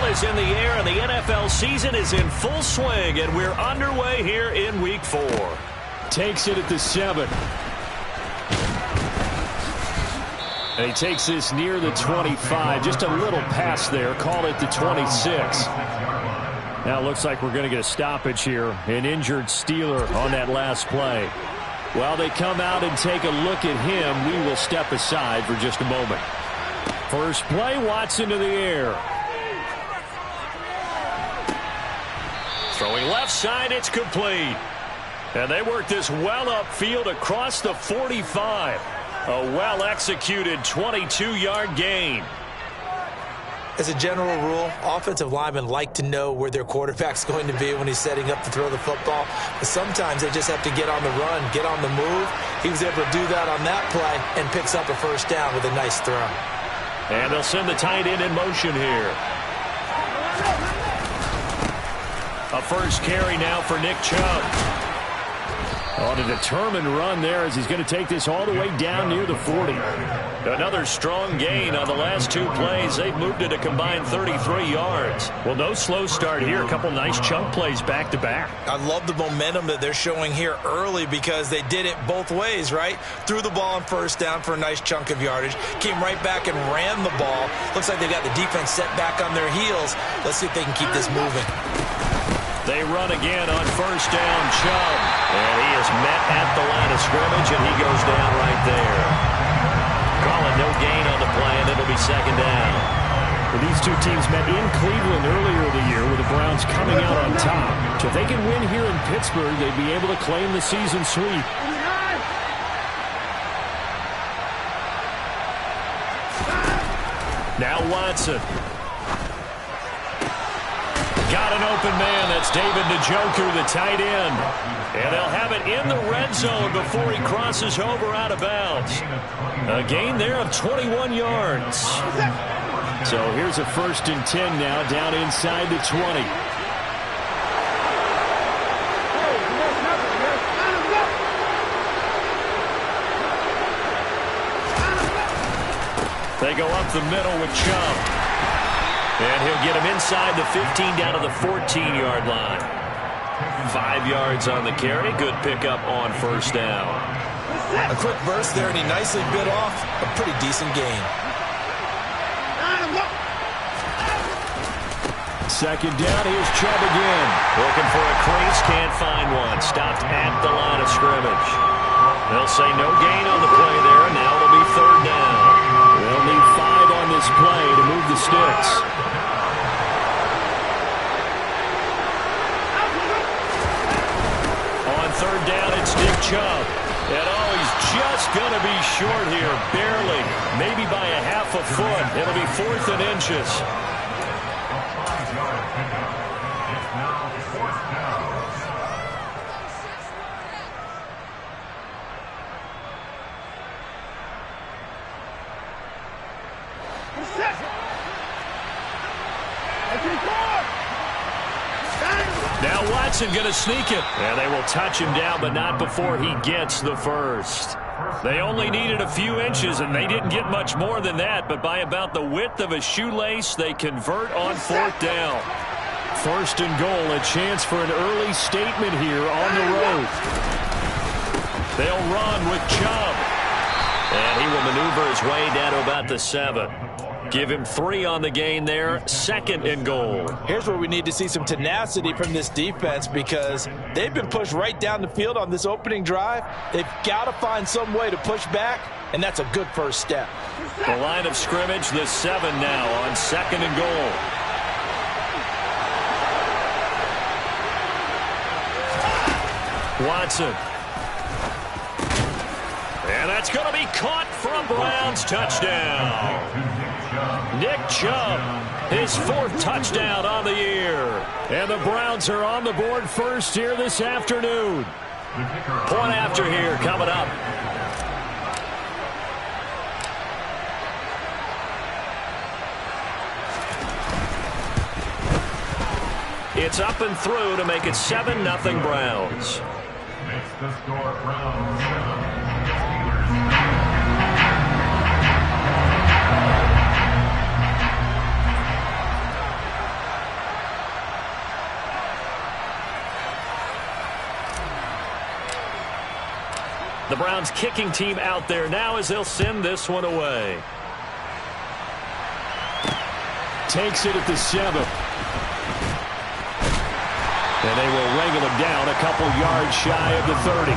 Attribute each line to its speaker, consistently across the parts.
Speaker 1: is in the air, and the NFL season is in full swing, and we're underway here in Week 4.
Speaker 2: Takes it at the 7. And he takes this near the 25. Just a little pass there. Call it the 26. Now it looks like we're going to get a stoppage here. An injured Steeler on that last play. While they come out and take a look at him, we will step aside for just a moment. First play, Watson to the air.
Speaker 1: Throwing left side, it's complete. And they work this well upfield across the 45. A well-executed 22-yard gain.
Speaker 3: As a general rule, offensive linemen like to know where their quarterback's going to be when he's setting up to throw the football. But sometimes they just have to get on the run, get on the move. He was able to do that on that play and picks up a first down with a nice throw.
Speaker 1: And they'll send the tight end in motion here. A first carry now for Nick Chubb. On a determined run there as he's going to take this all the way down near the 40. Another strong gain on the last 2 plays. They've moved it a combined 33 yards. Well, no slow start here. A couple nice chunk plays back to back.
Speaker 3: I love the momentum that they're showing here early because they did it both ways, right? Threw the ball on first down for a nice chunk of yardage. Came right back and ran the ball. Looks like they got the defense set back on their heels. Let's see if they can keep this moving.
Speaker 1: They run again on first down, Chubb. And he is met at the line of scrimmage, and he goes down right there. Calling no gain on the play, and it'll be second down.
Speaker 2: Well, these two teams met in Cleveland earlier in the year with the Browns coming out on top. So if they can win here in Pittsburgh, they'd be able to claim the season sweep.
Speaker 1: Now Watson. Got an open man. That's David Njoku, the tight end. And they'll have it in the red zone before he crosses over out of bounds. A gain there of 21 yards.
Speaker 2: So here's a 1st and 10 now down inside the 20.
Speaker 1: They go up the middle with Chubb. And he'll get him inside the 15 down to the 14-yard line. 5 yards on the carry. Good pickup on first down.
Speaker 3: A quick burst there, and he nicely bit off a pretty decent gain.
Speaker 2: Second down, here's Chubb again.
Speaker 1: Looking for a crease, can't find one. Stopped at the line of scrimmage. They'll say no gain on the play there, and now it'll be third down.
Speaker 2: They'll need 5 on this play to move the sticks.
Speaker 1: On third down, it's Nick Chubb. And he's just going to be short here, barely. Maybe by a half a foot. It'll be 4th and inches. Now Watson going to sneak it. And they will touch him down, but not before he gets the first. They only needed a few inches, and they didn't get much more than that. But by about the width of a shoelace, they convert on 4th down.
Speaker 2: 1st and goal, a chance for an early statement here on the road.
Speaker 1: They'll run with Chubb. And he will maneuver his way down to about the 7. Give him 3 on the gain there. 2nd and goal.
Speaker 3: Here's where we need to see some tenacity from this defense because they've been pushed right down the field on this opening drive. They've got to find some way to push back, and that's a good first step.
Speaker 1: The line of scrimmage, the 7 now on 2nd and goal. Watson. And that's going to be caught for a Browns touchdown. Nick Chubb, his 4th touchdown on the year.
Speaker 2: And the Browns are on the board first here this afternoon.
Speaker 1: Point after here coming up. It's up and through to make it 7-0 Browns.
Speaker 4: Makes the score Browns.
Speaker 1: Browns kicking team out there now as they'll send this one away.
Speaker 2: Takes it at the 7. And they will wrangle him down a couple yards shy of the 30.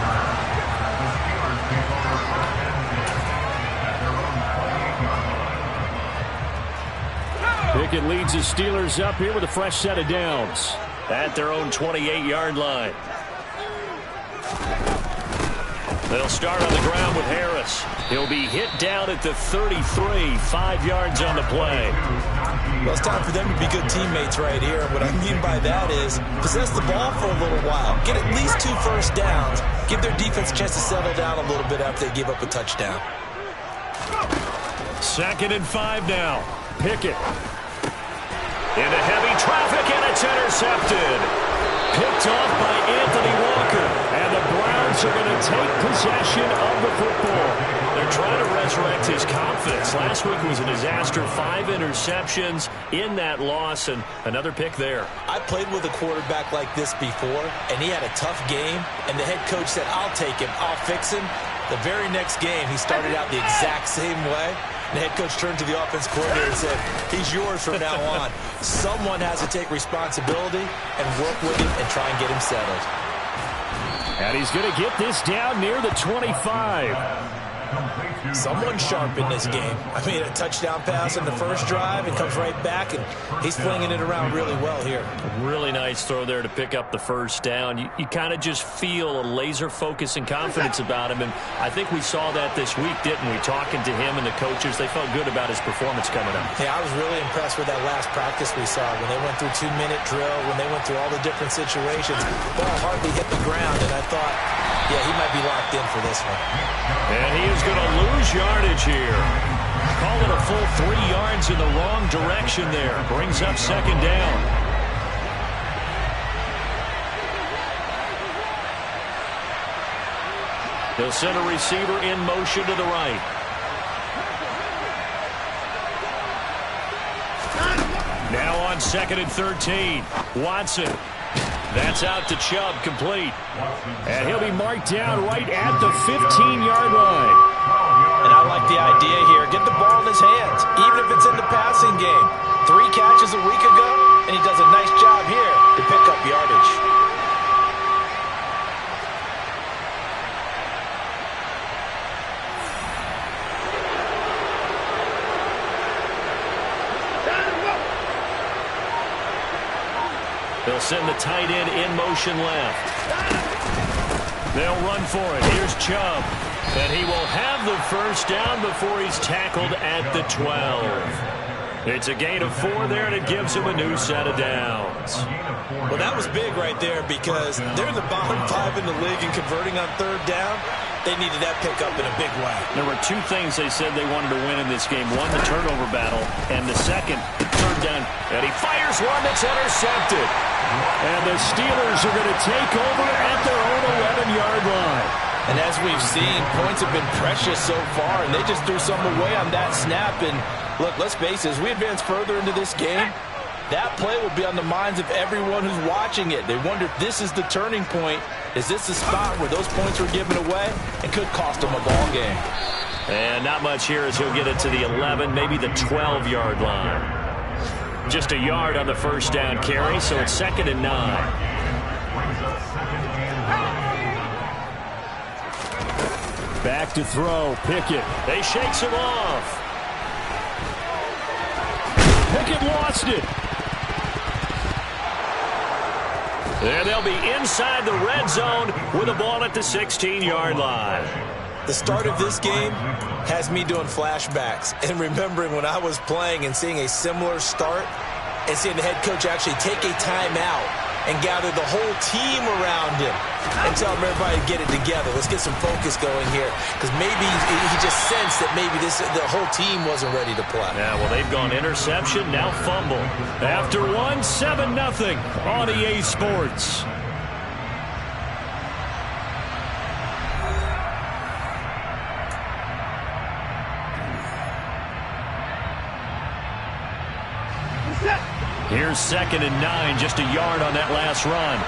Speaker 2: Pickett leads the Steelers up here with a fresh set of downs.
Speaker 1: At their own 28-yard line. They'll start on the ground with Harris. He'll be hit down at the 33, 5 yards on the play.
Speaker 3: Well, it's time for them to be good teammates right here. What I mean by that is possess the ball for a little while. Get at least 2 first downs. Give their defense a chance to settle down a little bit after they give up a touchdown.
Speaker 2: 2nd and 5 now. Pickett.
Speaker 1: Into heavy traffic, and it's intercepted. Picked off by Anthony Walker. And the Browns are going to take possession of the football. They're trying to resurrect his confidence. Last week was a disaster. 5 interceptions in that loss, and another pick there.
Speaker 3: I played with a quarterback like this before, and he had a tough game, and the head coach said, I'll take him, I'll fix him. The very next game, he started out the exact same way. The head coach turned to the offense coordinator and said, he's yours from now on. Someone has to take responsibility and work with him and try and get him settled.
Speaker 2: And he's going to get this down near the 25.
Speaker 3: Someone sharp in this game. I mean, a touchdown pass in the first drive and comes right back, and he's flinging it around really well here.
Speaker 1: Really nice throw there to pick up the first down. You kind of just feel a laser focus and confidence about him, and I think we saw that this week, didn't we? Talking to him and the coaches, they felt good about his performance coming up.
Speaker 3: Yeah, I was really impressed with that last practice we saw when they went through 2-minute drill, when they went through all the different situations. Ball hardly hit the ground, and I thought, yeah, he might be locked in for this one.
Speaker 1: And he is going to lose yardage here. Call it a full 3 yards in the wrong direction there. Brings up 2nd down. He'll send a receiver in motion to the right. Now on 2nd and 13. Watson. That's out to Chubb, complete.
Speaker 2: And he'll be marked down right at the 15-yard line.
Speaker 3: And I like the idea here. Get the ball in his hands, even if it's in the passing game. 3 catches a week ago, and he does a nice job here to pick up yardage.
Speaker 1: They'll send the tight end in motion left. They'll run for it. Here's Chubb. And he will have the first down before he's tackled at the 12. It's a gain of 4 there, and it gives him a new set of downs.
Speaker 3: Well, that was big right there because they're in the bottom 5 in the league and converting on 3rd down. They needed that pickup in a big way.
Speaker 1: There were 2 things they said they wanted to win in this game. One, the turnover battle, and the second, 3rd down. And he fires one that's intercepted.
Speaker 2: And the Steelers are going to take over at their own 11-yard line.
Speaker 3: And as we've seen, points have been precious so far, and they just threw some away on that snap. And look, let's face it, as we advance further into this game, that play will be on the minds of everyone who's watching it. They wonder if this is the turning point. Is this the spot where those points were given away and could cost them a ball game?
Speaker 1: And not much here as he'll get it to the 11, maybe the 12-yard line. Just a yard on the first down carry, so it's 2nd and 9.
Speaker 2: Back to throw, Pickett.
Speaker 1: They shakes him off.
Speaker 2: Pickett lost it.
Speaker 1: And they'll be inside the red zone with the ball at the 16-yard line.
Speaker 3: The start of this game has me doing flashbacks and remembering when I was playing and seeing a similar start and seeing the head coach actually take a timeout and gather the whole team around him and tell him everybody to get it together. Let's get some focus going here because maybe he just sensed that maybe the whole team wasn't ready to play.
Speaker 1: Yeah, well, they've gone interception, now fumble. After 7-0 on EA Sports. Here's 2nd and 9, just a yard on that last run.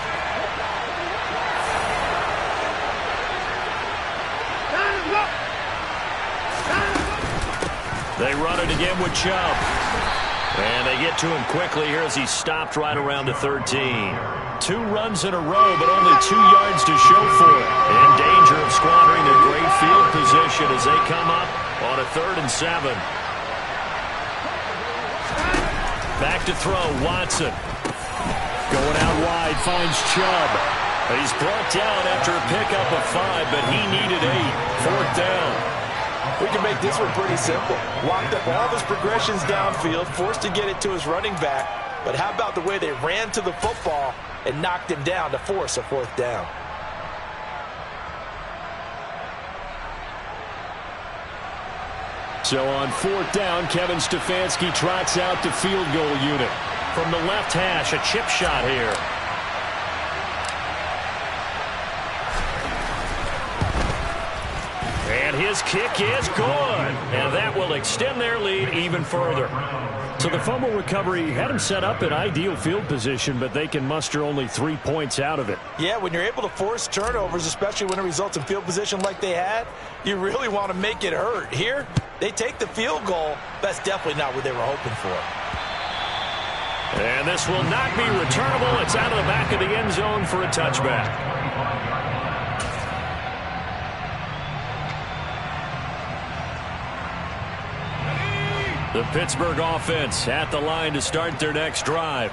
Speaker 1: They run it again with Chubb. And they get to him quickly here as he's stopped right around the 13. 2 runs in a row, but only 2 yards to show for it. In danger of squandering their great field position as they come up on a 3rd and 7. Back to throw, Watson. Going out wide, finds Chubb. He's brought down after a pickup of 5, but he needed 8. 4th down.
Speaker 3: We can make this one pretty simple. Locked up all of his progressions downfield, forced to get it to his running back. But how about the way they ran to the football and knocked him down to force a 4th down?
Speaker 2: So on 4th down, Kevin Stefanski trots out the field goal unit.
Speaker 1: From the left hash, a chip shot here. And his kick is good. And that will extend their lead even further.
Speaker 2: So the fumble recovery had him set up in ideal field position, but they can muster only 3 points out of it.
Speaker 3: Yeah, when you're able to force turnovers, especially when it results in field position like they had, you really want to make it hurt. Here, they take the field goal. That's definitely not what they were hoping for.
Speaker 1: And this will not be returnable. It's out of the back of the end zone for a touchback. The Pittsburgh offense at the line to start their next drive.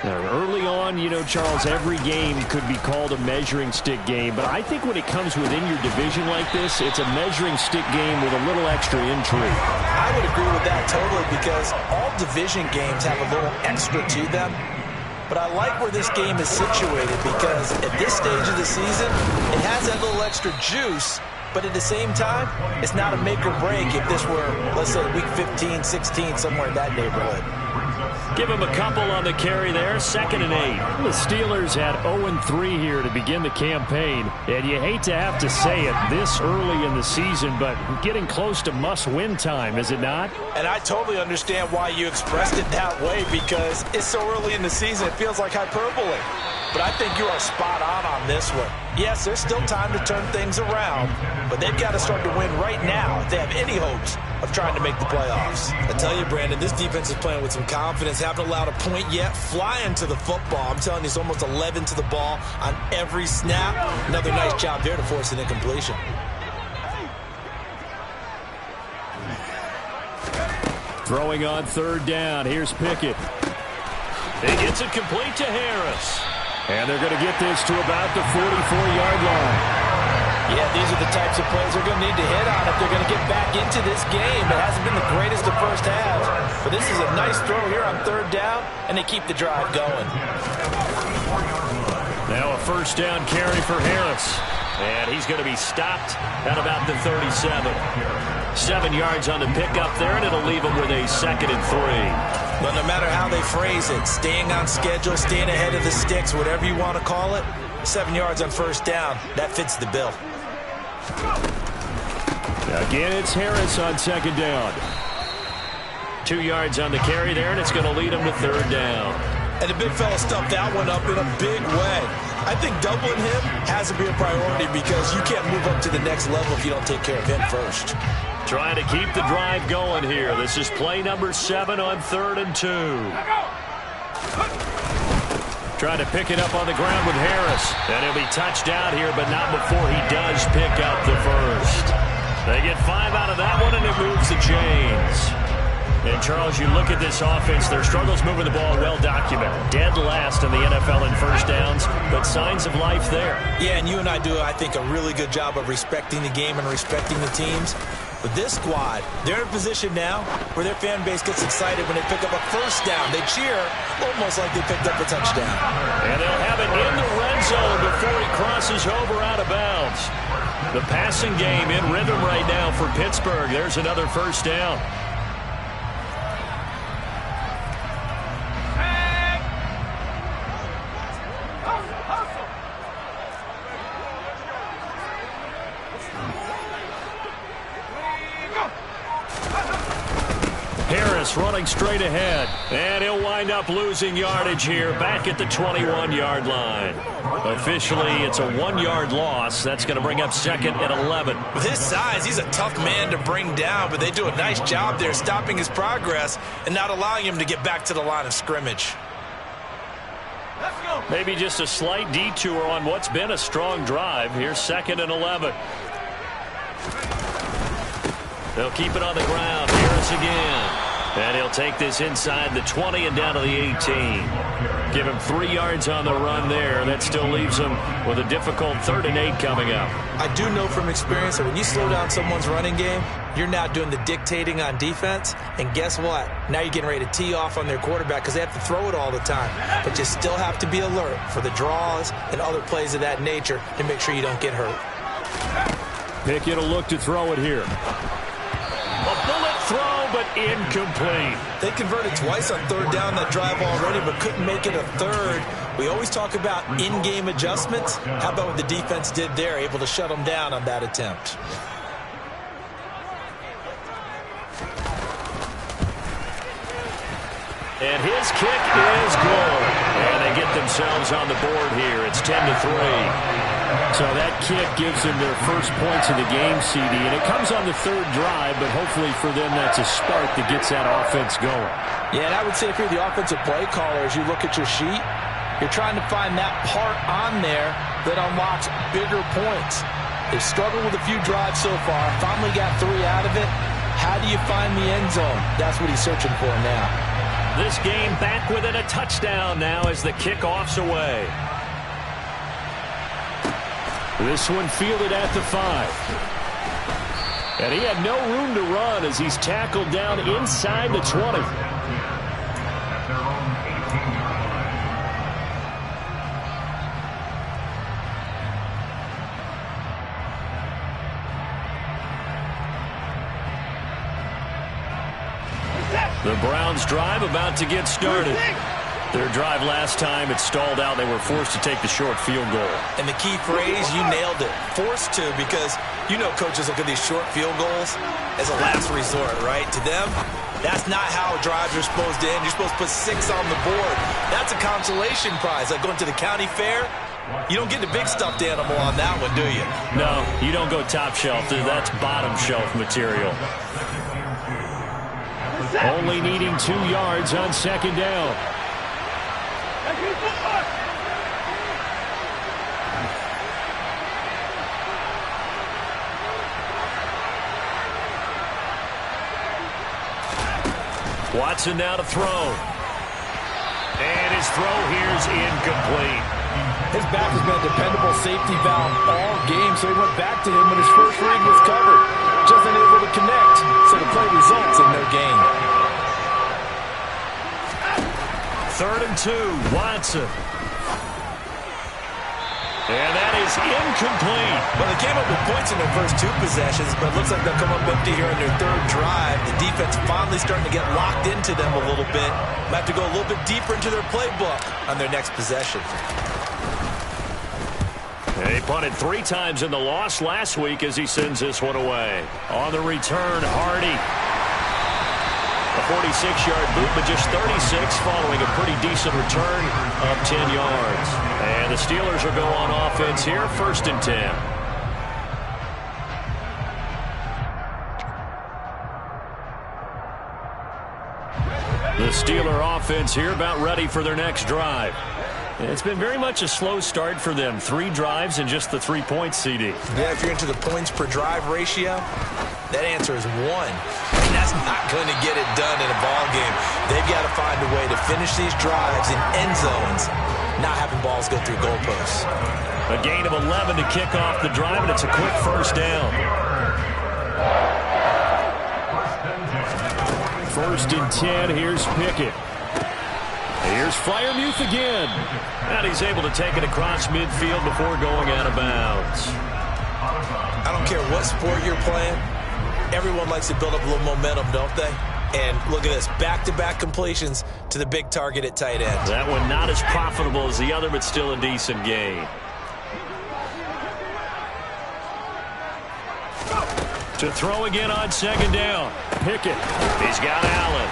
Speaker 2: Now, early on, you know, Charles, every game could be called a measuring stick game. But I think when it comes within your division like this, it's a measuring stick game with a little extra intrigue.
Speaker 3: I would agree with that totally because all division games have a little extra to them. But I like where this game is situated because at this stage of the season, it has that little extra juice. But at the same time, it's not a make or break if this were, let's say, week 15, 16, somewhere in that neighborhood.
Speaker 1: Give him a couple on the carry there, 2nd and 8.
Speaker 2: The Steelers had 0-3 here to begin the campaign. And you hate to have to say it this early in the season, but getting close to must-win time, is it not?
Speaker 3: And I totally understand why you expressed it that way because it's so early in the season, it feels like hyperbole. But I think you are spot on this one. Yes, there's still time to turn things around, but they've got to start to win right now if they have any hopes of trying to make the playoffs. I tell you, Brandon, this defense is playing with some confidence. Haven't allowed a point yet. Flying to the football. I'm telling you, it's almost 11 to the ball on every snap. Another nice job there to force an incompletion.
Speaker 2: Throwing on 3rd down. Here's Pickett.
Speaker 1: He gets it complete to Harris.
Speaker 2: And they're going to get this to about the 44-yard line.
Speaker 3: Yeah, these are the types of plays they're going to need to hit on if they're going to get back into this game. It hasn't been the greatest of first halves, but this is a nice throw here on 3rd down, and they keep the drive going.
Speaker 1: Now a 1st down carry for Harris. And he's going to be stopped at about the 37. 7 yards on the pickup there, and it'll leave him with a 2nd and 3.
Speaker 3: But no matter how they phrase it, staying on schedule, staying ahead of the sticks, whatever you want to call it, 7 yards on 1st down, that fits the bill.
Speaker 2: Again, it's Harris on 2nd down.
Speaker 1: 2 yards on the carry there, and it's going to lead him to 3rd down.
Speaker 3: And the big fella stuffed that one up in a big way. I think doubling him has to be a priority because you can't move up to the next level if you don't take care of him first.
Speaker 1: Trying to keep the drive going here. This is play number 7 on 3rd and 2. Trying to pick it up on the ground with Harris. And he'll be touched out here, but not before he does pick up the first. They get 5 out of that one, and it moves the chains. And, Charles, you look at this offense, their struggles moving the ball well documented. Dead last in the NFL in first downs, but signs of life there.
Speaker 3: Yeah, and you and I do, I think, a really good job of respecting the game and respecting the teams. But this squad, they're in a position now where their fan base gets excited when they pick up a 1st down. They cheer almost like they picked up a touchdown.
Speaker 1: And they'll have it in the red zone before he crosses over out of bounds. The passing game in rhythm right now for Pittsburgh. There's another 1st down. Harris running straight ahead. And he'll wind up losing yardage here back at the 21-yard line. Officially, it's a 1-yard loss. That's going to bring up second and 11.
Speaker 3: With his size, he's a tough man to bring down, but they do a nice job there stopping his progress and not allowing him to get back to the line of scrimmage.
Speaker 1: Maybe just a slight detour on what's been a strong drive. Here's second and 11. They'll keep it on the ground. Harris again. And he'll take this inside the 20 and down to the 18. Give him 3 yards on the run there. That still leaves him with a difficult 3rd and 8 coming up.
Speaker 3: I do know from experience that when you slow down someone's running game, you're now doing the dictating on defense. And guess what? Now you're getting ready to tee off on their quarterback because they have to throw it all the time. But you still have to be alert for the draws and other plays of that nature to make sure you don't get hurt.
Speaker 1: Pickett will look to throw it here. A bullet throw, but incomplete.
Speaker 3: They converted twice on 3rd down that drive already, but couldn't make it a 3rd. We always talk about in-game adjustments. How about what the defense did there, able to shut them down on that attempt?
Speaker 1: And his kick is good. And they get themselves on the board here. It's 10-3.
Speaker 2: So that kick gives them their first points of the game, CD, and it comes on the 3rd drive, but hopefully for them that's a spark that gets that offense going.
Speaker 3: Yeah, and I would say if you're the offensive play caller, as you look at your sheet, you're trying to find that part on there that unlocks bigger points. They've struggled with a few drives so far, finally got 3 out of it. How do you find the end zone? That's what he's searching for now.
Speaker 1: This game back within a touchdown now as the kickoff's away.
Speaker 2: This one fielded at the 5.
Speaker 1: And he had no room to run as he's tackled down inside the 20. The Browns drive about to get started. Their drive last time, it stalled out. They were forced to take the short field goal.
Speaker 3: And the key phrase, you nailed it. Forced to, because you know coaches look at these short field goals as a last resort, right? To them, that's not how drives are supposed to end. You're supposed to put 6 on the board. That's a consolation prize, like going to the county fair. You don't get the big stuffed animal on that one, do you?
Speaker 1: No, you don't go top shelf. That's bottom shelf material.
Speaker 2: Only needing 2 yards on 2nd down.
Speaker 1: Watson now to throw. And his throw here's incomplete.
Speaker 3: His back has been a dependable safety valve all game, so he went back to him when his first read was covered. Just unable to connect, so the play results in no gain.
Speaker 1: 3rd and 2, Watson. And that is incomplete.
Speaker 3: Well, they came up with points in their first 2 possessions, but it looks like they'll come up empty here in their 3rd drive. The defense finally starting to get locked into them a little bit. Might have to go a little bit deeper into their playbook on their next possession.
Speaker 1: He punted 3 times in the loss last week as he sends this one away. On the return, Hardy. A 46-yard boot, but just 36 following a pretty decent return of 10 yards. And the Steelers will go on offense here, 1st and 10. The Steeler offense here about ready for their next drive. It's been very much a slow start for them. 3 drives and just the 3 points, CD.
Speaker 3: Yeah, if you're into the points per drive ratio, that answer is 1. And that's not going to get it done in a ball game. They've got to find a way to finish these drives in end zones, not having balls go through goalposts.
Speaker 1: A gain of 11 to kick off the drive, and it's a quick 1st down.
Speaker 2: 1st and 10, here's Pickett.
Speaker 1: Here's Freiermuth again. And he's able to take it across midfield before going out of bounds.
Speaker 3: I don't care what sport you're playing. Everyone likes to build up a little momentum, don't they? And look at this, back-to-back completions to the big target at tight end.
Speaker 1: That one not as profitable as the other, but still a decent gain. To throw again on 2nd down. Pickett. He's got Allen.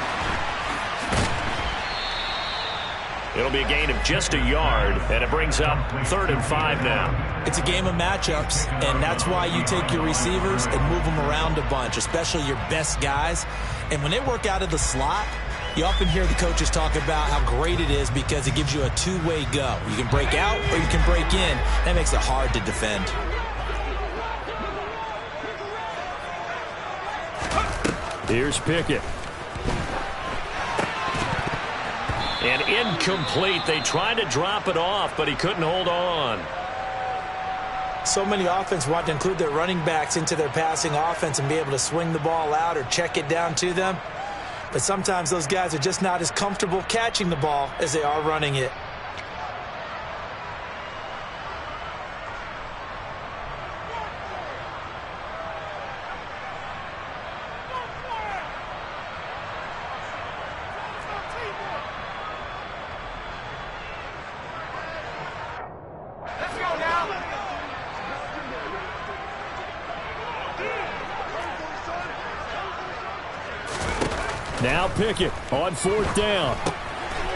Speaker 1: It'll be a gain of just a yard, and it brings up 3rd and 5 now.
Speaker 3: It's a game of matchups, and that's why you take your receivers and move them around a bunch, especially your best guys. And when they work out of the slot, you often hear the coaches talk about how great it is because it gives you a two-way go. You can break out or you can break in. That makes it hard to defend.
Speaker 2: Here's Pickett.
Speaker 1: And incomplete. They tried to drop it off, but he couldn't hold on.
Speaker 3: So many offenses want to include their running backs into their passing offense and be able to swing the ball out or check it down to them. But sometimes those guys are just not as comfortable catching the ball as they are running it.
Speaker 2: Now Pickett on 4th down.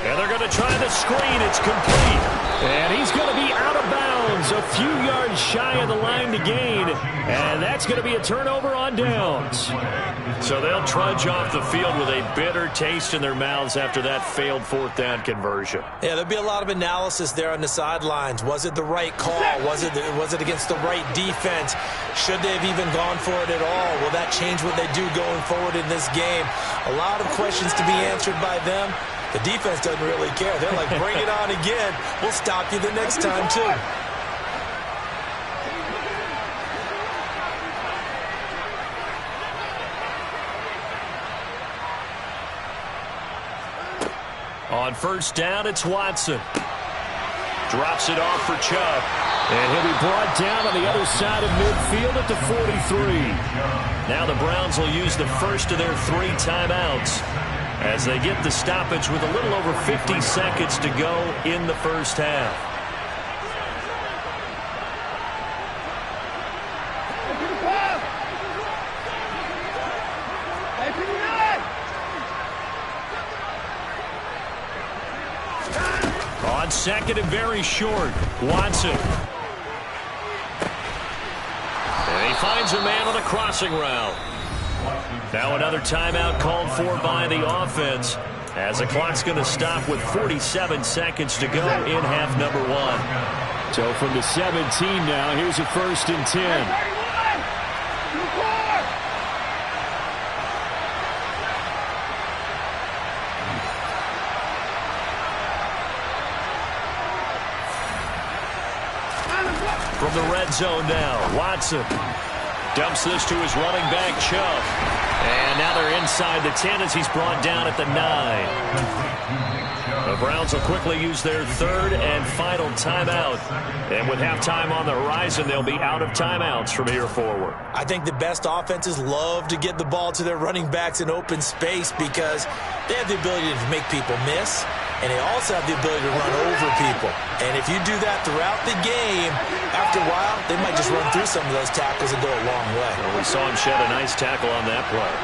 Speaker 1: And they're going to try the screen. It's complete.
Speaker 2: And he's going to be out of bounds, a few yards shy of the line to gain. And that's going to be a turnover on downs.
Speaker 1: So they'll trudge off the field with a bitter taste in their mouths after that failed 4th down conversion.
Speaker 3: Yeah, there'll be a lot of analysis there on the sidelines. Was it the right call? Was it against the right defense? Should they have even gone for it at all? Will that change what they do going forward in this game? A lot of questions to be answered by them. The defense doesn't really care. They're like, bring it on again. We'll stop you the next time, too.
Speaker 1: On 1st down, it's Watson. Drops it off for Chubb.
Speaker 2: And he'll be brought down on the other side of midfield at the 43.
Speaker 1: Now the Browns will use the first of their 3 timeouts as they get the stoppage with a little over 50 seconds to go in the first half. On 2nd and very short, Watson. And he finds a man on a crossing route. Now another timeout called for by the offense as the clock's going to stop with 47 seconds to go in half number 1.
Speaker 2: So from the 17 now, here's a 1st and 10.
Speaker 1: From the red zone now, Watson dumps this to his running back, Chubb. And now they're inside the 10 as he's brought down at the 9. The Browns will quickly use their 3rd and final timeout. And with halftime on the horizon, they'll be out of timeouts from here forward.
Speaker 3: I think the best offenses love to get the ball to their running backs in open space because they have the ability to make people miss, and they also have the ability to run over people. And if you do that throughout the game, after a while, they might just run through some of those tackles and go a long way.
Speaker 1: Well, we saw him shed a nice tackle on that play.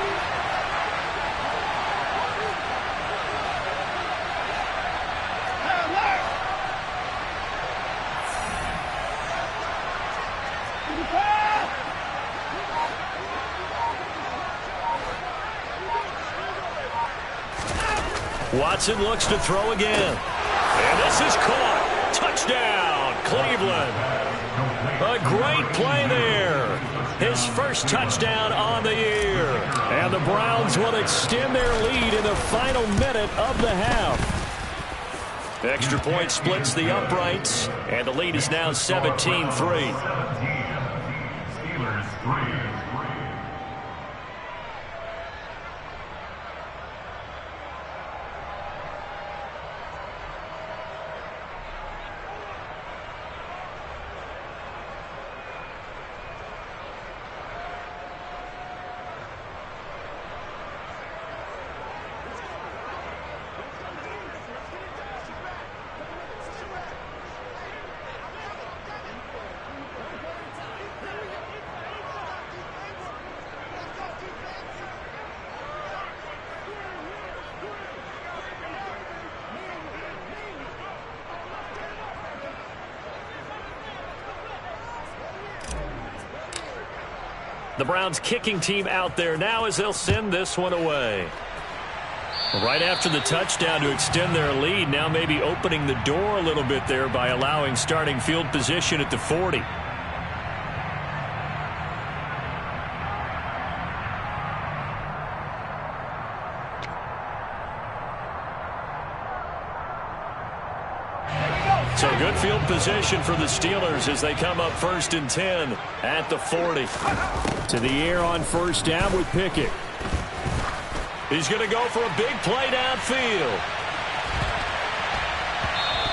Speaker 1: Watson looks to throw again. And this is caught. Touchdown, Cleveland. A great play there. His first touchdown on the year.
Speaker 2: And the Browns will extend their lead in the final minute of the half.
Speaker 1: Extra point splits the uprights, and the lead is now 17-3.
Speaker 4: Steelers 3.
Speaker 1: The Browns kicking team out there now as they'll send this one away. Right after the touchdown to extend their lead, now maybe opening the door a little bit there by allowing starting field position at the 40. So good field position for the Steelers as they come up 1st and 10 at the 40.
Speaker 2: To the air on 1st down with Pickett.
Speaker 1: He's going to go for a big play downfield.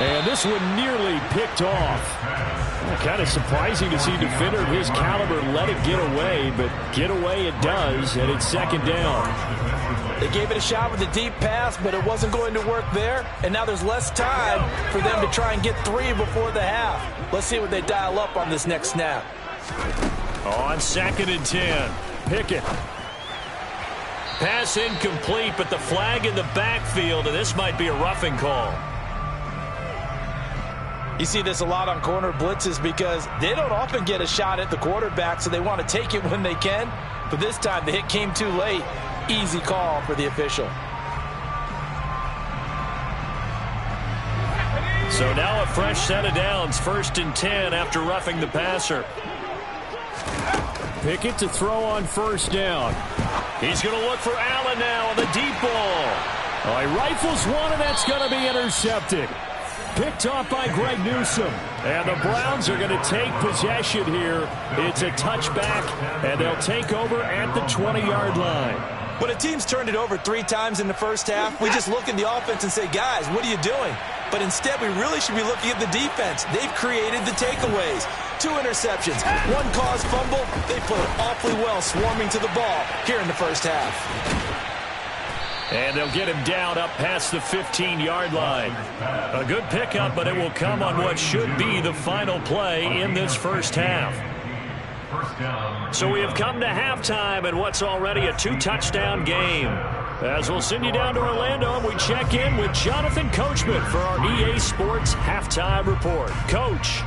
Speaker 2: And this one nearly picked off. Kind of surprising to see a defender of his caliber let it get away, but get away it does, and it's 2nd down.
Speaker 3: They gave it a shot with a deep pass, but it wasn't going to work there. And now there's less time for them to try and get 3 before the half. Let's see what they dial up on this next snap.
Speaker 1: On 2nd and 10, Pickett. Pass incomplete, but the flag in the backfield, and this might be a roughing call.
Speaker 3: You see this a lot on corner blitzes because they don't often get a shot at the quarterback, so they want to take it when they can. But this time the hit came too late. Easy call for the official.
Speaker 1: So now a fresh set of downs, 1st and 10 after roughing the passer.
Speaker 2: Pickett to throw on 1st down.
Speaker 1: He's going to look for Allen now on the deep ball.
Speaker 2: Oh, he rifles one, and that's going to be intercepted. Picked off by Greg Newsome. And the Browns are going to take possession here. It's a touchback, and they'll take over at the 20-yard line.
Speaker 3: When a team's turned it over 3 times in the first half, we just look at the offense and say, guys, what are you doing? But instead, we really should be looking at the defense. They've created the takeaways. 2 interceptions, 1 caused fumble. They played awfully well swarming to the ball here in the first half.
Speaker 1: And they'll get him down up past the 15-yard line. A good pickup, but it will come on what should be the final play in this first half. So we have come to halftime in what's already a 2-touchdown game. As we'll send you down to Orlando, and we check in with Jonathan Coachman for our EA Sports Halftime Report. Coach.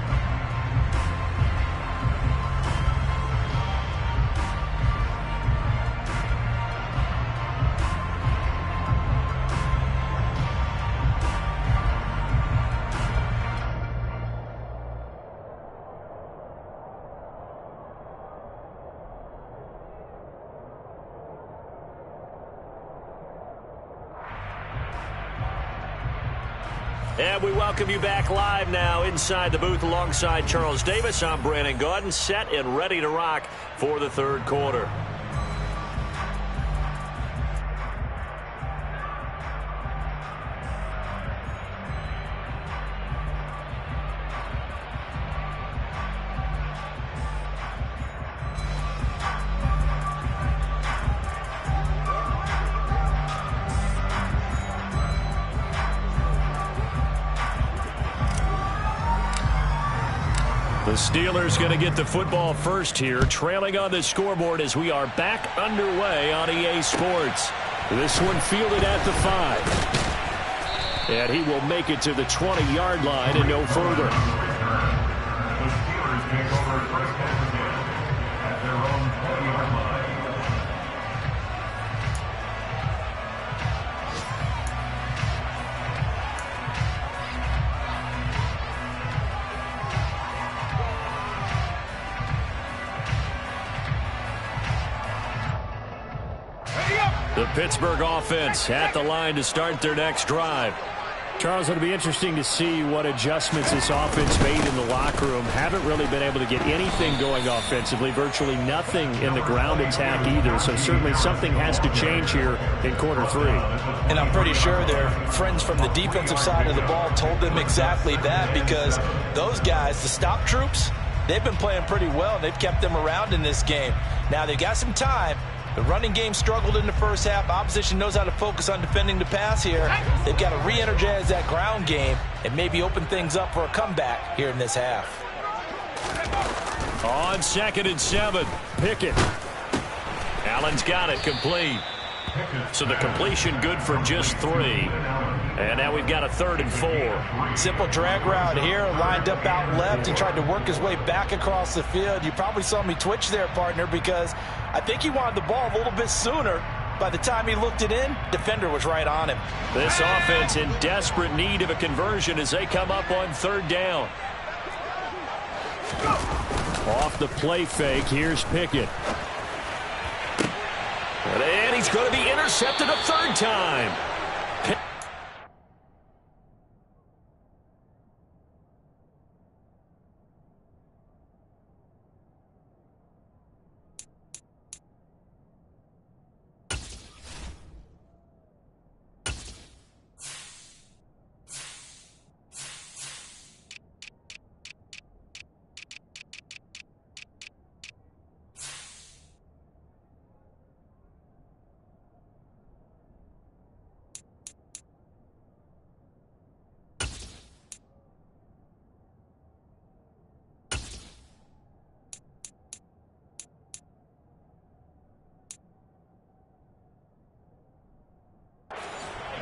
Speaker 1: And we welcome you back live now inside the booth alongside Charles Davis. I'm Brandon Gaudin, set and ready to rock for the 3rd quarter. The Steelers going to get the football first here, trailing on the scoreboard as we are back underway on EA Sports. This one fielded at the 5. And he will make it to the 20-yard line and no further.
Speaker 4: The Steelers take over 1st and 10 at their own 20-yard line.
Speaker 1: The Pittsburgh offense at the line to start their next drive.
Speaker 2: Charles, it'll be interesting to see what adjustments this offense made in the locker room. Haven't really been able to get anything going offensively, virtually nothing in the ground attack either. So certainly something has to change here in quarter 3.
Speaker 3: And I'm pretty sure their friends from the defensive side of the ball told them exactly that, because those guys, the stop troops, they've been playing pretty well. They've kept them around in this game. Now they've got some time. The running game struggled in the first half. Opposition knows how to focus on defending the pass here. They've got to re-energize that ground game and maybe open things up for a comeback here in this half.
Speaker 1: On 2nd and 7,
Speaker 2: Pickett.
Speaker 1: Allen's got it complete. So the completion good for just 3. And now we've got a 3rd and 4.
Speaker 3: Simple drag route here, lined up out left and tried to work his way back across the field. You probably saw me twitch there, partner, because I think he wanted the ball a little bit sooner. By the time he looked it in, defender was right on him.
Speaker 1: This offense in desperate need of a conversion as they come up on 3rd down.
Speaker 2: Off the play fake, here's Pickett.
Speaker 1: And he's going to be intercepted a 3rd time.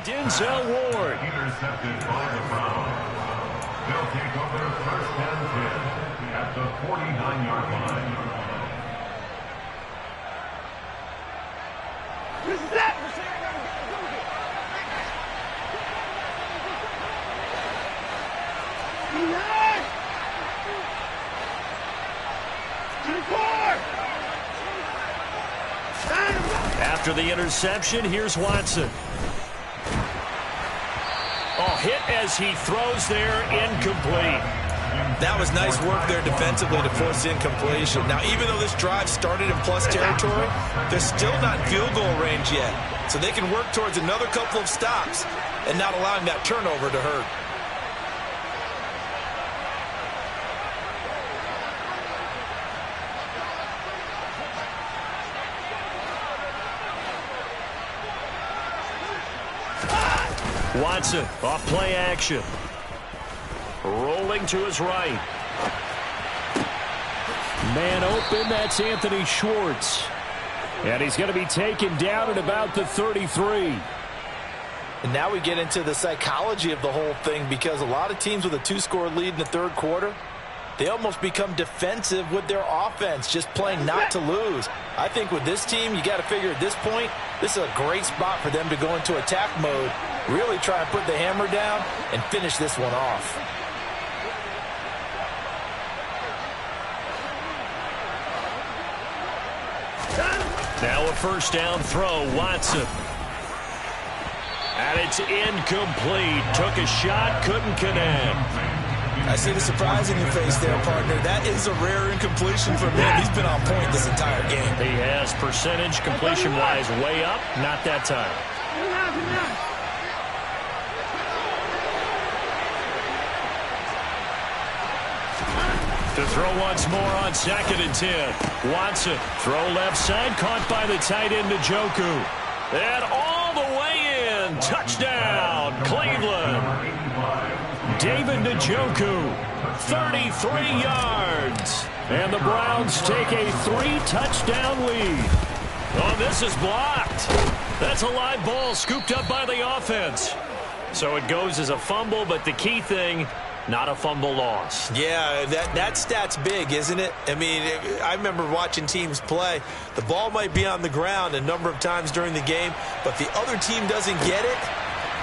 Speaker 1: Denzel Ward.
Speaker 4: Intercepted by the Browns. They'll take over 1st and 10 at the 49-yard line.
Speaker 1: After the interception, here's Watson. Oh, hit as he throws there, incomplete.
Speaker 3: That was nice work there defensively to force the incompletion. Now, even though this drive started in plus territory, they're still not in field goal range yet. So they can work towards another couple of stops and not allowing that turnover to hurt.
Speaker 1: Watson off play action. Rolling to his right.
Speaker 2: Man open, that's Anthony Schwartz. And he's going to be taken down at about the 33.
Speaker 3: And now we get into the psychology of the whole thing, because a lot of teams with a 2-score lead in the 3rd quarter, they almost become defensive with their offense, just playing not to lose. I think with this team, you got to figure at this point, this is a great spot for them to go into attack mode, really try and put the hammer down and finish this one off.
Speaker 1: Now a 1st down throw, Watson. And it's incomplete. Took a shot, couldn't connect.
Speaker 3: I see the surprise in your face there, partner. That is a rare incompletion from him. He's been on point this entire game.
Speaker 1: He has percentage completion-wise way up. Not that time. To throw once more on 2nd and 10. Watson, throw left side, caught by the tight end Njoku. And all the way in. Touchdown, Cleveland. David Njoku, 33 yards. And the Browns take a 3-touchdown lead. Oh, this is blocked. That's a live ball scooped up by the offense. So it goes as a fumble, but the key thing, not a fumble loss.
Speaker 3: Yeah, that stat's big, isn't it? I mean, I remember watching teams play. The ball might be on the ground a number of times during the game, but the other team doesn't get it.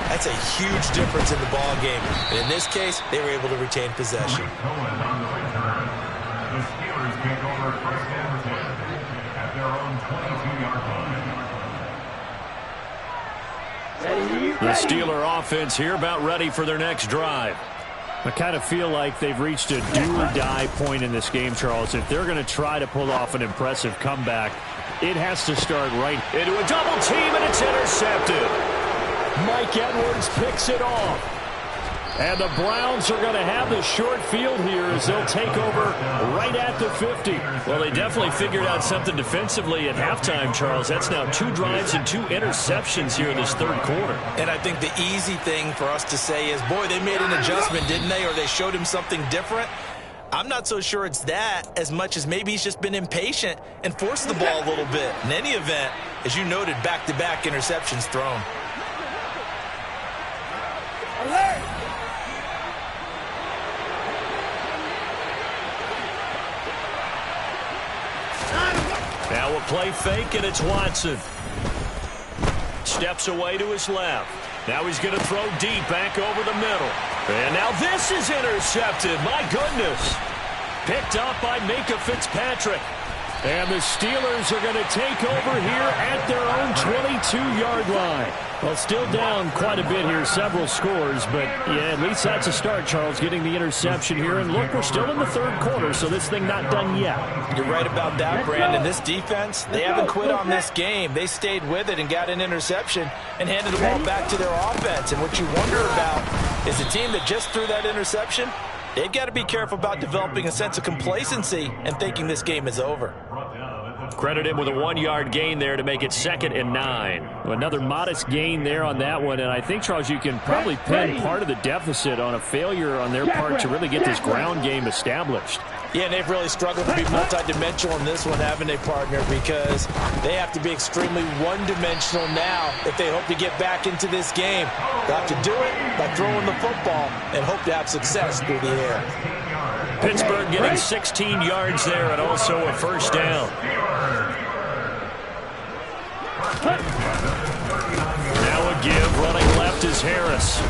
Speaker 3: That's a huge difference in the ball game. And in this case, they were able to retain possession.
Speaker 4: Cohen on the return. The Steelers take over 1st and 10 at their own 22-yard line.
Speaker 1: The Steeler offense here about ready for their next drive.
Speaker 2: I kind of feel like they've reached a do-or-die point in this game, Charles. If they're going to try to pull off an impressive comeback, it has to start right.
Speaker 1: Into a double team, and it's intercepted.
Speaker 2: Mike Edwards picks it off. And the Browns are going to have the short field here as they'll take over right at the 50.
Speaker 1: Well, they definitely figured out something defensively at halftime, Charles. That's now 2 drives and 2 interceptions here in this 3rd quarter.
Speaker 3: And I think the easy thing for us to say is, boy, they made an adjustment, didn't they? Or they showed him something different. I'm not so sure it's that as much as maybe he's just been impatient and forced the ball a little bit. In any event, As you noted, back-to-back interceptions thrown.
Speaker 1: Now a play fake, and it's Watson. Steps away to his left. Now he's going to throw deep back over the middle. And now this is intercepted. My goodness. Picked up by Minkah Fitzpatrick. And the Steelers are going to take over here at their own 22-yard line. Well, still down quite a bit here, several scores, but yeah, at least that's a start, Charles, getting the interception here. And look, we're still in the third quarter, so this thing not done yet.
Speaker 3: You're right about that, Brandon. This defense, they haven't quit on this game. They stayed with it and got an interception and handed the ball back to their offense. And what you wonder about is the team that just threw that interception, they've got to be careful about developing a sense of complacency and thinking this game is over.
Speaker 1: Credit him with a 1-yard gain there to make it 2nd and 9.
Speaker 2: Another modest gain there on that one, and I think, Charles, you can probably pin part of the deficit on a failure on their part to really get this ground game established.
Speaker 3: Yeah, and they've really struggled to be multidimensional in this one, haven't they, partner? Because they have to be extremely one-dimensional now if they hope to get back into this game. They'll have to do it by throwing the football and hope to have success through the air.
Speaker 1: Pittsburgh getting 16 yards there and also a first down. Now a give, running left is Harris.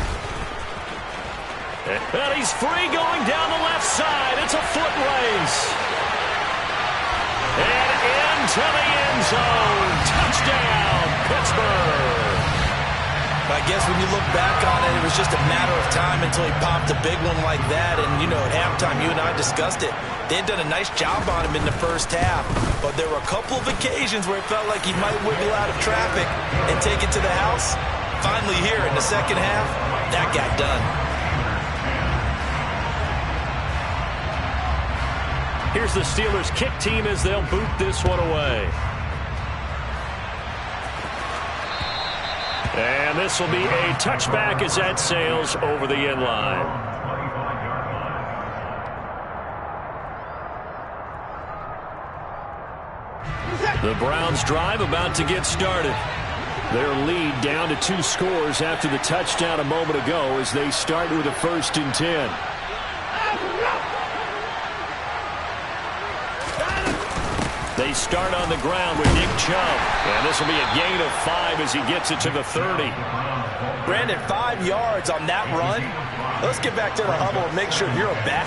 Speaker 1: And he's free going down the left side. It's a foot race. And into the end zone. Touchdown, Pittsburgh.
Speaker 3: I guess when you look back on it, it was just a matter of time until he popped a big one like that. And, you know, at halftime, you and I discussed it. They had done a nice job on him in the first half. But there were a couple of occasions where it felt like he might wiggle out of traffic and take it to the house. Finally here in the second half, that got done.
Speaker 1: Here's the Steelers kick team as they'll boot this one away. And this will be a touchback as that sails over the end line. The Browns drive about to get started. Their lead down to 2 scores after the touchdown a moment ago as they start with a 1st and 10. They start on the ground with Nick Chubb. And this will be a gain of 5 as he gets it to the 30.
Speaker 3: Brandon, 5 yards on that run. Let's get back to the huddle and make sure you're a back.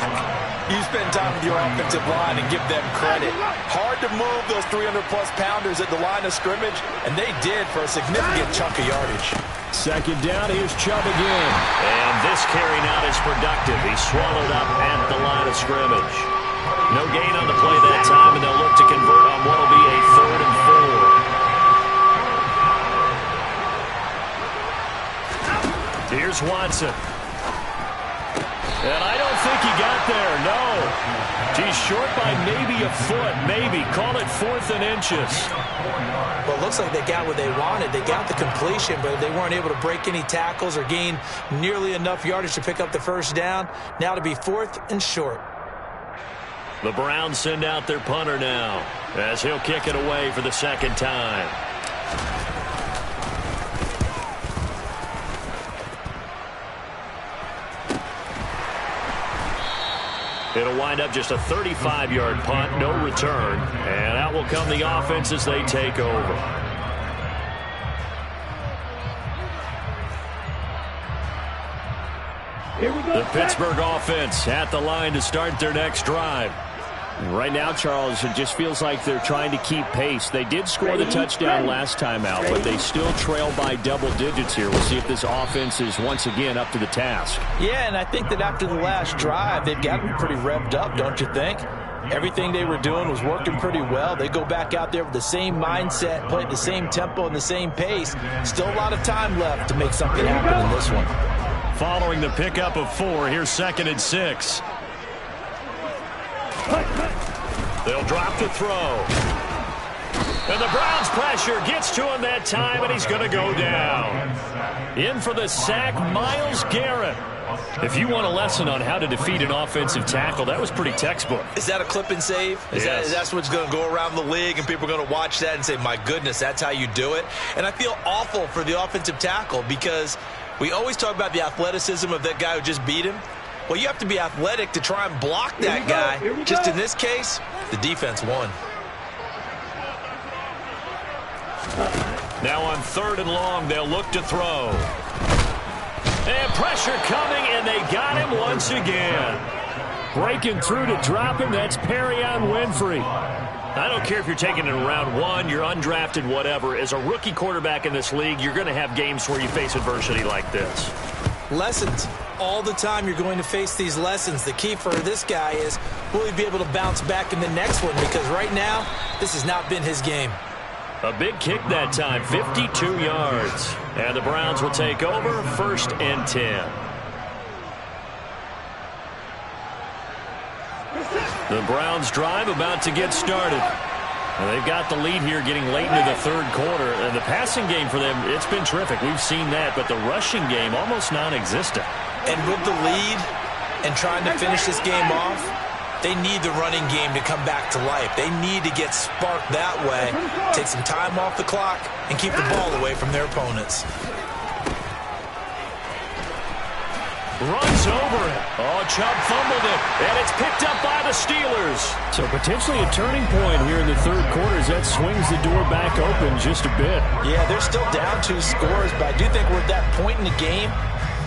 Speaker 3: You spend time with your offensive line and give them credit. Hard to move those 300-plus pounders at the line of scrimmage, and they did for a significant chunk of yardage.
Speaker 1: 2nd down, here's Chubb again. And this carry not as productive. He's swallowed up at the line of scrimmage. No gain on the play that time, and they'll look to convert on what will be a 3rd and 4. Here's Watson. And I don't think he got there, no. He's short by maybe a foot, maybe. Call it 4th and inches.
Speaker 3: Well, it looks like they got what they wanted. They got the completion, but they weren't able to break any tackles or gain nearly enough yardage to pick up the first down. Now to be 4th and short.
Speaker 1: The Browns send out their punter now as he'll kick it away for the 2nd time. It'll wind up just a 35-yard punt, no return, and out will come the offense as they take over. The Pittsburgh offense at the line to start their next drive.
Speaker 2: Right now, Charles, it just feels like they're trying to keep pace. They did score the touchdown last time out, but they still trail by double digits here. We'll see if this offense is once again up to the task.
Speaker 3: Yeah, and I think that after the last drive, they've got to be pretty revved up, don't you think? Everything they were doing was working pretty well. They go back out there with the same mindset, play at the same tempo and the same pace. Still a lot of time left to make something happen in this one.
Speaker 1: Following the pickup of 4, here's 2nd and 6. They'll drop the throw. And the Browns' pressure gets to him that time, and he's going to go down. In for the sack, Myles Garrett. If you want a lesson on how to defeat an offensive tackle, that was pretty textbook.
Speaker 3: Is that a clip and save?
Speaker 1: Yes.
Speaker 3: That's what's going to go around the league, and people are going to watch that and say, my goodness, that's how you do it? And I feel awful for the offensive tackle because we always talk about the athleticism of that guy who just beat him. Well, you have to be athletic to try and block that guy. Just in this case, the defense won.
Speaker 1: Now on 3rd and long, they'll look to throw. And pressure coming, and they got him once again.
Speaker 2: Breaking through to drop him, that's Perrion Winfrey.
Speaker 1: I don't care if you're taking it in round 1, you're undrafted, whatever. As a rookie quarterback in this league, you're going to have games where you face adversity like this.
Speaker 3: Lessons. All the time you're going to face these lessons. The key for this guy is, will he be able to bounce back in the next one? Because right now, this has not been his game.
Speaker 1: A big kick that time, 52 yards. And the Browns will take over, 1st and 10. The Browns drive about to get started. And they've got the lead here getting late into the 3rd quarter. And the passing game for them, it's been terrific. We've seen that, but the rushing game almost non-existent.
Speaker 3: And with the lead and trying to finish this game off, they need the running game to come back to life. They need to get sparked that way, take some time off the clock, and keep the ball away from their opponents.
Speaker 1: Runs over it. Oh, Chubb fumbled it, and it's picked up by the Steelers.
Speaker 2: So potentially a turning point here in the 3rd quarter as that swings the door back open just a bit.
Speaker 3: Yeah, they're still down 2 scores, but I do think we're at that point in the game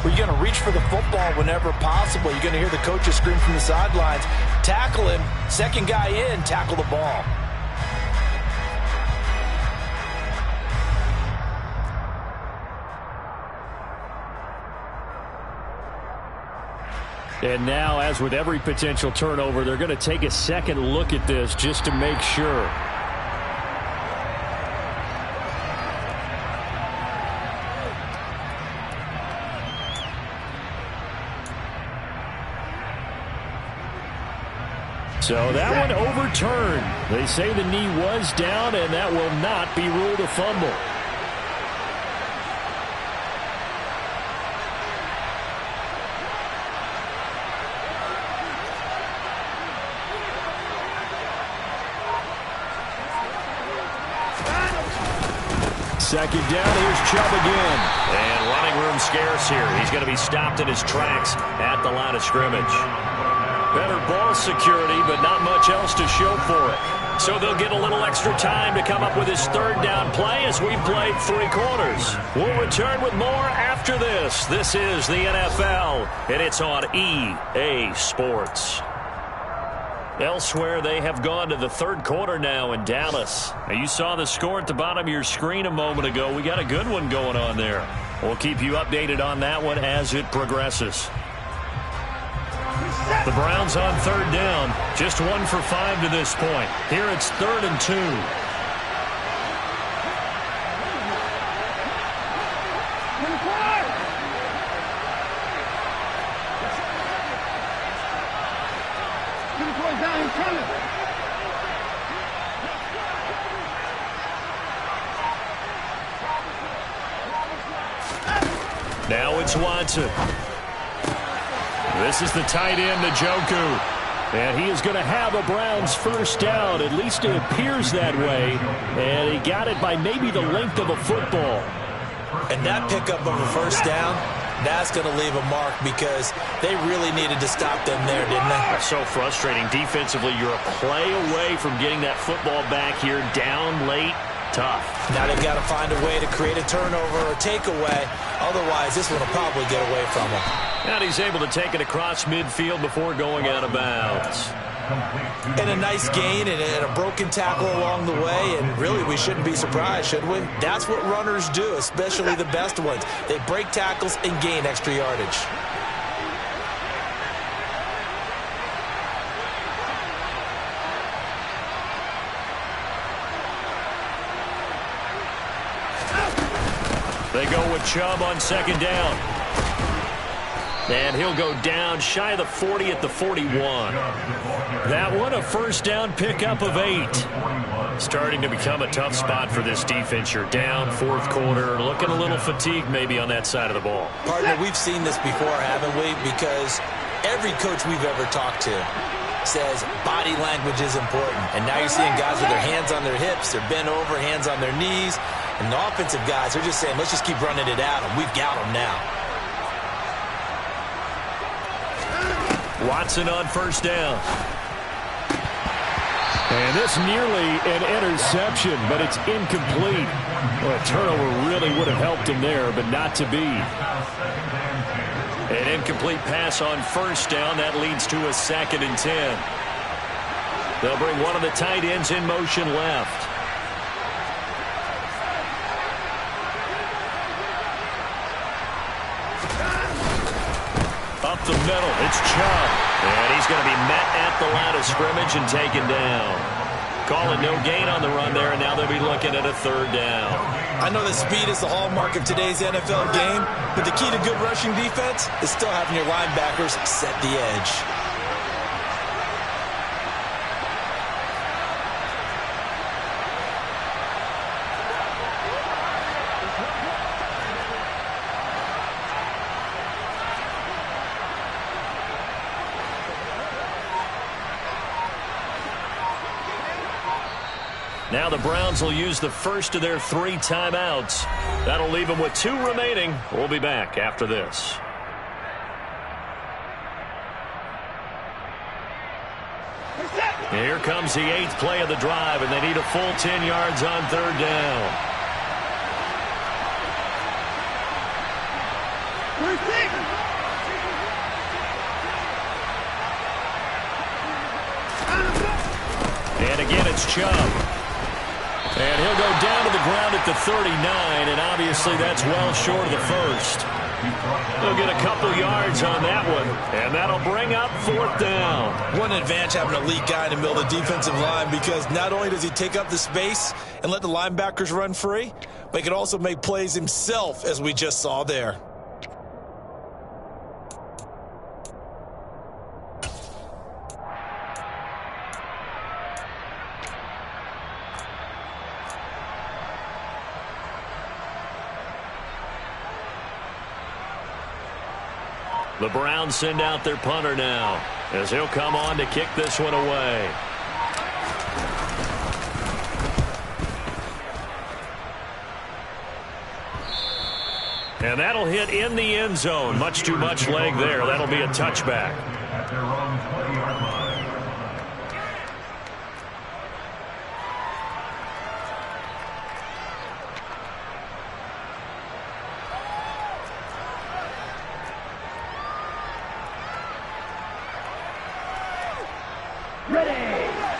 Speaker 3: where you're going to reach for the football whenever possible. You're going to hear the coaches scream from the sidelines, tackle him, 2nd guy in, tackle the ball.
Speaker 2: And now, as with every potential turnover, they're going to take a second look at this just to make sure. So that one overturned. They say the knee was down, and that will not be ruled a fumble. Second down, here's Chubb again.
Speaker 1: And running room scarce here. He's going to be stopped in his tracks at the line of scrimmage. Better ball security, but not much else to show for it. So they'll get a little extra time to come up with his 3rd down play as we've played 3 quarters. We'll return with more after this. This is the NFL, and it's on EA Sports. Elsewhere, they have gone to the 3rd quarter now in Dallas. Now, you saw the score at the bottom of your screen a moment ago. We got a good one going on there. We'll keep you updated on that one as it progresses. The Browns on 3rd down. Just 1 for 5 to this point. Here it's 3rd and 2. Now it's Watson. This is the tight end, Njoku. And he is going to have a Browns 1st down. At least it appears that way. And he got it by maybe the length of a football.
Speaker 3: And that pickup of a 1st down, that's going to leave a mark because they really needed to stop them there, didn't they?
Speaker 1: That's so frustrating. Defensively, you're a play away from getting that football back here down late. Tough.
Speaker 3: Now they've got to find a way to create a turnover or takeaway. Otherwise, this one will probably get away from him.
Speaker 1: And he's able to take it across midfield before going out of bounds.
Speaker 3: And a nice gain and a broken tackle along the way, and really we shouldn't be surprised, should we? That's what runners do, especially the best ones. They break tackles and gain extra yardage.
Speaker 1: They go with Chubb on 2nd down. And he'll go down shy of the 40 at the 41. That one a first down pickup of 8. Starting to become a tough spot for this defense. You're down fourth quarter, looking a little fatigued maybe on that side of the ball.
Speaker 3: Partner, we've seen this before, haven't we? Because every coach we've ever talked to says body language is important. And now you're seeing guys with their hands on their hips, they're bent over, hands on their knees. And the offensive guys are just saying, let's just keep running it at them. We've got them now.
Speaker 1: Watson on first down.
Speaker 2: And this nearly an interception, but it's incomplete. Well, a turnover really would have helped him there, but not to be.
Speaker 1: An incomplete pass on first down. That leads to a 2nd and 10. They'll bring one of the tight ends in motion left. Up the middle, it's Chubb. And he's going to be met at the line of scrimmage and taken down. Calling no gain on the run there, and now they'll be looking at a 3rd down.
Speaker 3: I know that speed is the hallmark of today's NFL game, but the key to good rushing defense is still having your linebackers set the edge.
Speaker 1: Now the Browns will use the first of their 3 timeouts. That'll leave them with 2 remaining. We'll be back after this. Here comes the 8th play of the drive, and they need a full 10 yards on 3rd down. And again, it's Chubb. And he'll go down to the ground at the 39, and obviously that's well short of the first. He'll get a couple yards on that one, and that'll bring up 4th down.
Speaker 3: What an advantage having an elite guy in the middle of the defensive line, because not only does he take up the space and let the linebackers run free, but he can also make plays himself, as we just saw there.
Speaker 1: The Browns send out their punter now, as he'll come on to kick this one away. And that'll hit in the end zone. Much too much leg there. That'll be a touchback.
Speaker 4: At their own 20-yard line.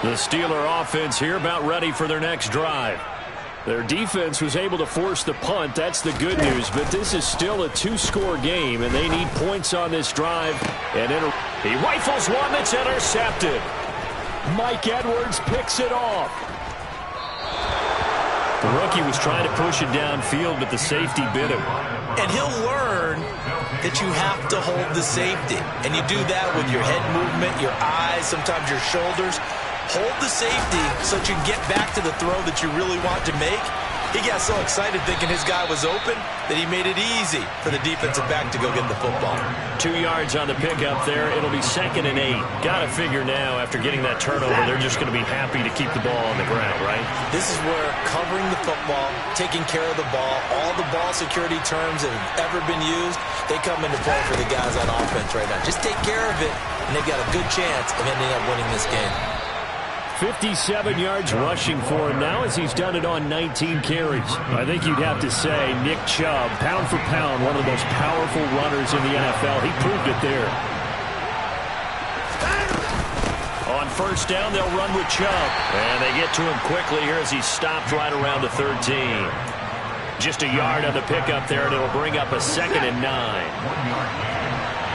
Speaker 1: The Steeler offense here about ready for their next drive.
Speaker 2: Their defense was able to force the punt. That's the good news. But this is still a 2-score game, and they need points on this drive. And
Speaker 1: he rifles one that's intercepted.
Speaker 2: Mike Edwards picks it off.
Speaker 1: The rookie was trying to push it downfield, but the safety bit him.
Speaker 3: And he'll learn that you have to hold the safety. And you do that with your head movement, your eyes, sometimes your shoulders. Hold the safety so that you can get back to the throw that you really want to make. He got so excited thinking his guy was open that he made it easy for the defensive back to go get the football.
Speaker 1: 2 yards on the pickup there. It'll be 2nd and 8. Got to figure now, after getting that turnover, they're just going to be happy to keep the ball on the ground, right?
Speaker 3: This is where covering the football, taking care of the ball, all the ball security terms that have ever been used, they come into play for the guys on offense right now. Just take care of it, and they've got a good chance of ending up winning this game.
Speaker 2: 57 yards rushing for him now as he's done it on 19 carries. I think you'd have to say Nick Chubb, pound for pound, one of the most powerful runners in the NFL. He proved it there.
Speaker 1: On first down, they'll run with Chubb. And they get to him quickly here as he stopped right around the 13. Just a yard on the pickup there, and it'll bring up a 2nd and 9.
Speaker 4: 1 yard gain.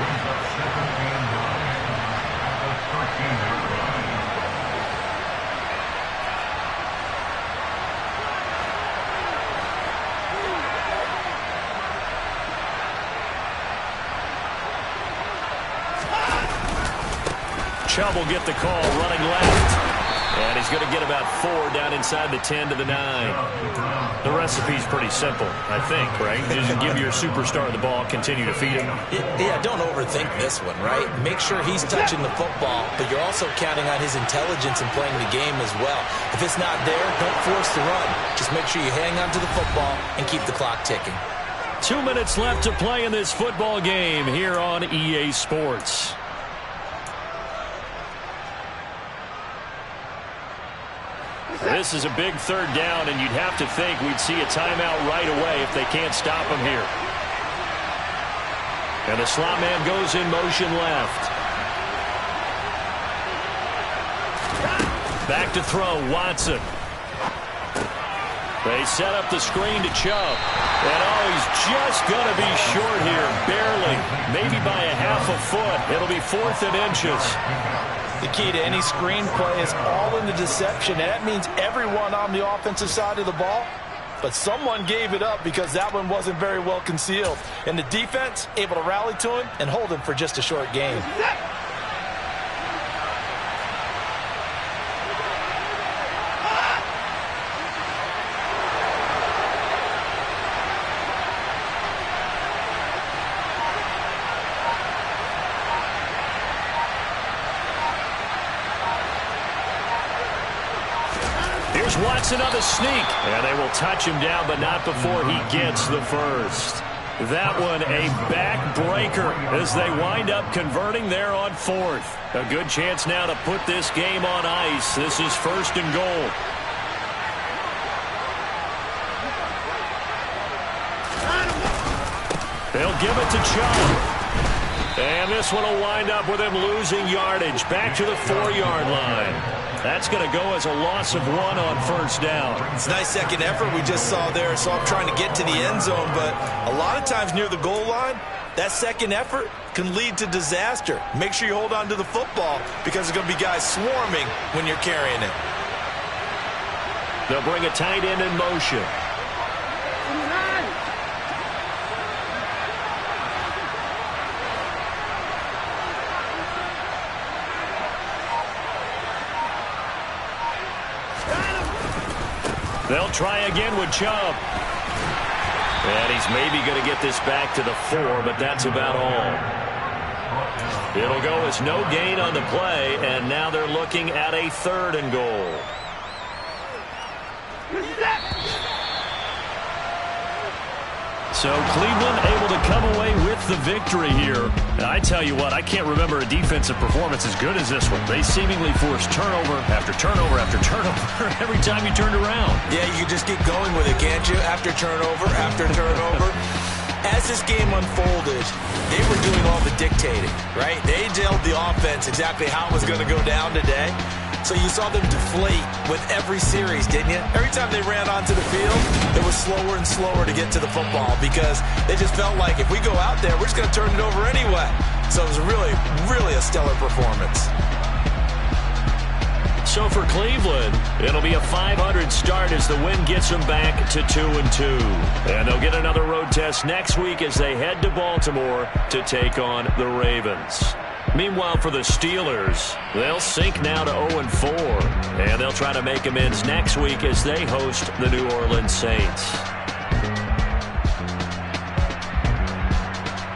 Speaker 4: Brings up 2nd and 9 at the 13-yard line.
Speaker 1: Chubb will get the call running left. And he's going to get about 4 down inside the 10 to the 9. The recipe's pretty simple, I think, right? Just give your superstar the ball, continue to feed him.
Speaker 3: Yeah, don't overthink this one, right? Make sure he's touching the football, but you're also counting on his intelligence in playing the game as well. If it's not there, don't force the run. Just make sure you hang on to the football and keep the clock ticking.
Speaker 1: 2 minutes left to play in this football game here on EA Sports. This is a big 3rd down, and you'd have to think we'd see a timeout right away if they can't stop him here. And the slot man goes in motion left. Back to throw, Watson. They set up the screen to Chubb. And he's just going to be short here, barely. Maybe by a half a foot. It'll be 4th and inches.
Speaker 3: The key to any screen play is all in the deception. And that means everyone on the offensive side of the ball. But someone gave it up because that one wasn't very well concealed. And the defense able to rally to him and hold him for just a short gain.
Speaker 1: Watson on the sneak, and they will touch him down, but not before he gets the first. That one a backbreaker as they wind up converting there on 4th. A good chance now to put this game on ice. This is 1st and goal. They'll give it to Chubb. And this one will wind up with him losing yardage back to the 4-yard line. That's going to go as a loss of 1 on 1st down.
Speaker 3: It's a nice second effort we just saw there. So I'm trying to get to the end zone, but a lot of times near the goal line, that second effort can lead to disaster. Make sure you hold on to the football because there's going to be guys swarming when you're carrying it.
Speaker 1: They'll bring a tight end in motion. They'll try again with Chubb. And he's maybe going to get this back to the 4, but that's about all. It'll go as no gain on the play, and now they're looking at a 3rd and goal. So Cleveland able to come away with the victory here. And I tell you what, I can't remember a defensive performance as good as this one. They seemingly forced turnover after turnover after turnover every time you turned around.
Speaker 3: Yeah, you can just keep going with it, can't you? After turnover, after turnover. As this game unfolded, they were doing all the dictating, right? They told the offense exactly how it was going to go down today. So you saw them deflate with every series, didn't you? Every time they ran onto the field, it was slower and slower to get to the football because they just felt like if we go out there, we're just going to turn it over anyway. So it was really, really a stellar performance.
Speaker 1: So for Cleveland, it'll be a 500 start as the win gets them back to 2-2. And they'll get another road test next week as they head to Baltimore to take on the Ravens. Meanwhile, for the Steelers, they'll sink now to 0-4. And they'll try to make amends next week as they host the New Orleans Saints.